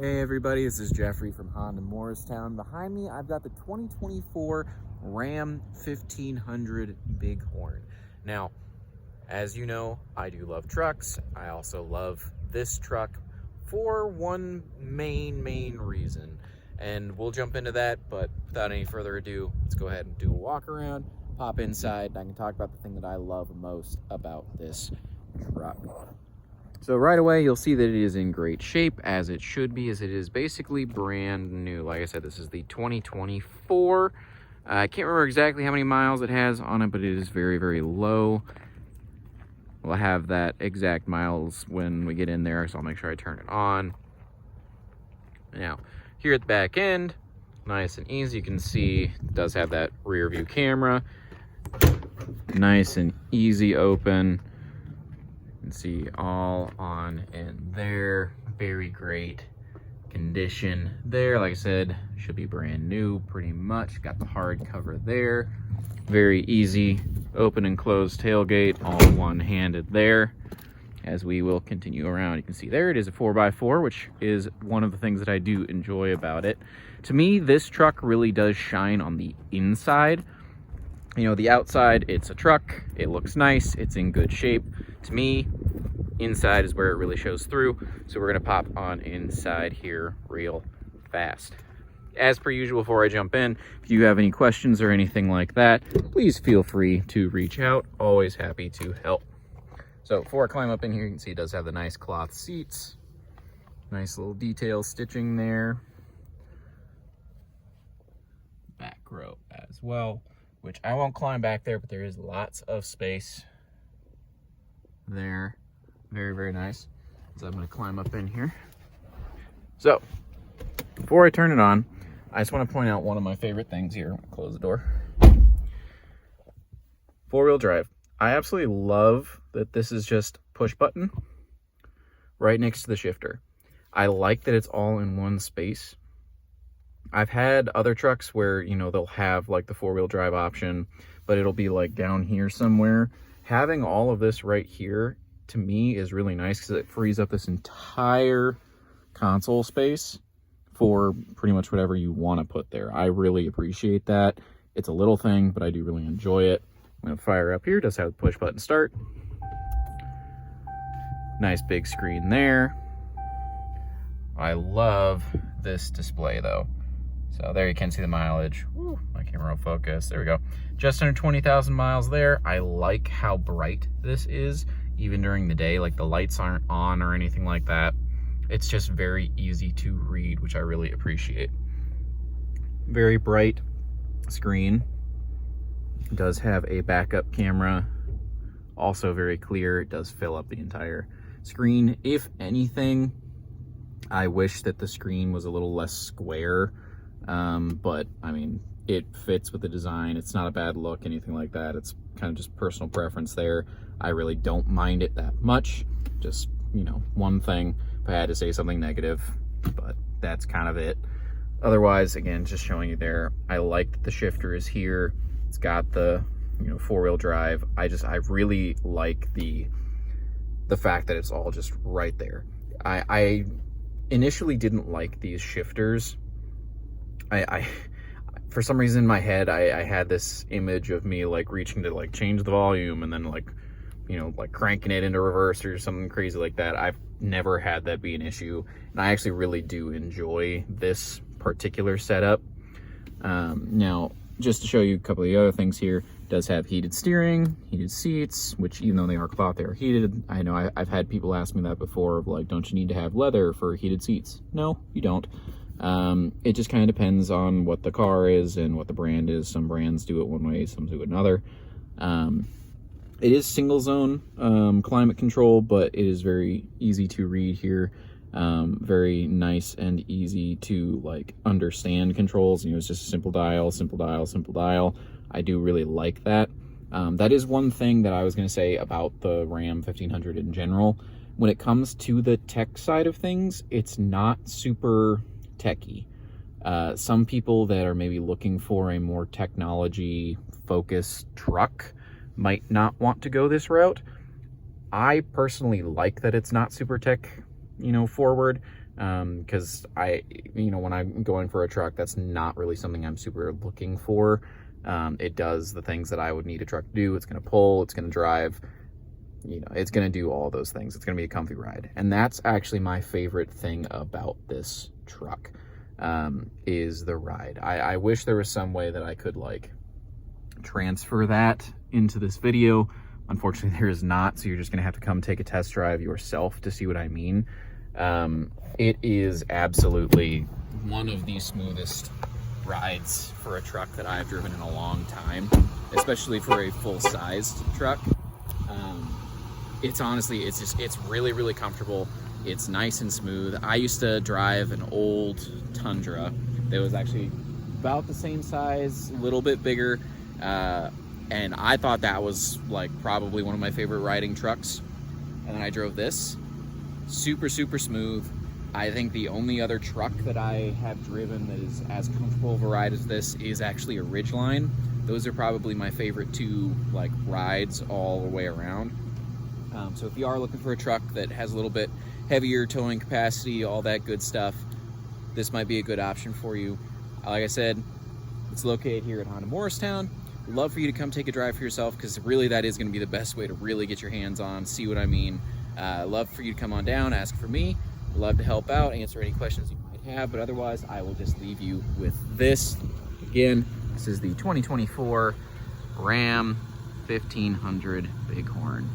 Hey everybody, this is Jeffrey from Honda Morristown. Behind me, I've got the 2024 Ram 1500 Bighorn. Now, as you know, I do love trucks. I also love this truck for one main reason. And we'll jump into that, but without any further ado, let's go ahead and do a walk around, pop inside, and I can talk about the thing that I love most about this truck. So right away, you'll see that it is in great shape, as it should be, as it is basically brand new. Like I said, this is the 2024. I can't remember exactly how many miles it has on it, but it is very low. We'll have that exact miles when we get in there, so I'll make sure I turn it on. Now, here at the back end, nice and easy, you can see it does have that rear view camera. Nice and easy open. You can see all on in there. Very great condition there. Like I said, should be brand new pretty much. Got the hard cover there. Very easy open and close tailgate, all one-handed there. As we will continue around, you can see there it is a 4x4, which is one of the things that I do enjoy about it. To me, this truck really does shine on the inside. You know, the outside, it's a truck, it looks nice, it's in good shape. To me, inside is where it really shows through. So we're gonna pop on inside here real fast. As per usual, before I jump in, if you have any questions or anything like that, please feel free to reach out. Always happy to help. So before I climb up in here, you can see it does have the nice cloth seats. Nice little detail stitching there. Back row as well, which I won't climb back there, but there is lots of space there. Very nice. So I'm going to climb up in here. So before I turn it on, I just want to point out one of my favorite things here. Close the door. Four-wheel drive. I absolutely love that this is just push button right next to the shifter. I like that it's all in one space. I've had other trucks where, you know, they'll have like the four-wheel drive option, but it'll be like down here somewhere. Having all of this right here, to me, is really nice because it frees up this entire console space for pretty much whatever you want to put there. I really appreciate that. It's a little thing, but I do really enjoy it. I'm going to fire up here. It does have the push button start. Nice big screen there. I love this display though. So there you can see the mileage. Woo, my camera will focus. There we go. Just under 20,000 miles there. I like how bright this is, even during the day. Like the lights aren't on or anything like that. It's just very easy to read, which I really appreciate. Very bright screen. It does have a backup camera. Also very clear. It does fill up the entire screen. If anything, I wish that the screen was a little less square. But I mean, it fits with the design. It's not a bad look, anything like that. It's kind of just personal preference there. I really don't mind it that much. Just, you know, one thing if I had to say something negative, but that's kind of it. Otherwise, again, just showing you there, I like that the shifter is here. It's got the, you know, four-wheel drive. I really like the fact that it's all just right there. I initially didn't like these shifters. I for some reason in my head, I had this image of me like reaching to like change the volume and then like, you know, like cranking it into reverse or something crazy like that. I've never had that be an issue, and I actually really do enjoy this particular setup. Now, just to show you a couple of the other things here, it does have heated steering, heated seats, which even though they are cloth, they are heated. I know I've had people ask me that before, of like, don't you need to have leather for heated seats? No, you don't. It just kind of depends on what the car is and what the brand is. Some brands do it one way, some do it another. It is single zone climate control, but it is very easy to read here. Very nice and easy to like understand controls. You know, it's just a simple dial, simple dial, simple dial. I do really like that. That is one thing that I was going to say about the Ram 1500 in general. When it comes to the tech side of things, it's not super techy. Some people that are maybe looking for a more technology focused truck might not want to go this route. I personally like that it's not super tech, you know, forward. because when I'm going for a truck, that's not really something I'm super looking for. It does the things that I would need a truck to do. It's going to pull, it's going to drive, it's going to do all those things. It's going to be a comfy ride. And that's actually my favorite thing about this truck, is the ride. I wish there was some way that I could like transfer that into this video. Unfortunately, there is not, so you're just going to have to come take a test drive yourself to see what I mean. It is absolutely one of the smoothest rides for a truck that I've driven in a long time, especially for a full-sized truck. It's really, really comfortable. It's nice and smooth. I used to drive an old Tundra that was actually about the same size, a little bit bigger, and I thought that was like probably one of my favorite riding trucks. And then I drove this, super, super smooth. I think the only other truck that I have driven that is as comfortable of a ride as this is actually a Ridgeline. Those are probably my favorite two like rides all the way around. So if you are looking for a truck that has a little bit heavier towing capacity, all that good stuff, this might be a good option for you. Like I said, it's located here at Honda Morristown. Love for you to come take a drive for yourself, because really that is going to be the best way to really get your hands on, see what I mean. Love for you to come on down, ask for me. Love to help out, answer any questions you might have, but otherwise I will just leave you with this. Again, this is the 2024 Ram 1500 Bighorn.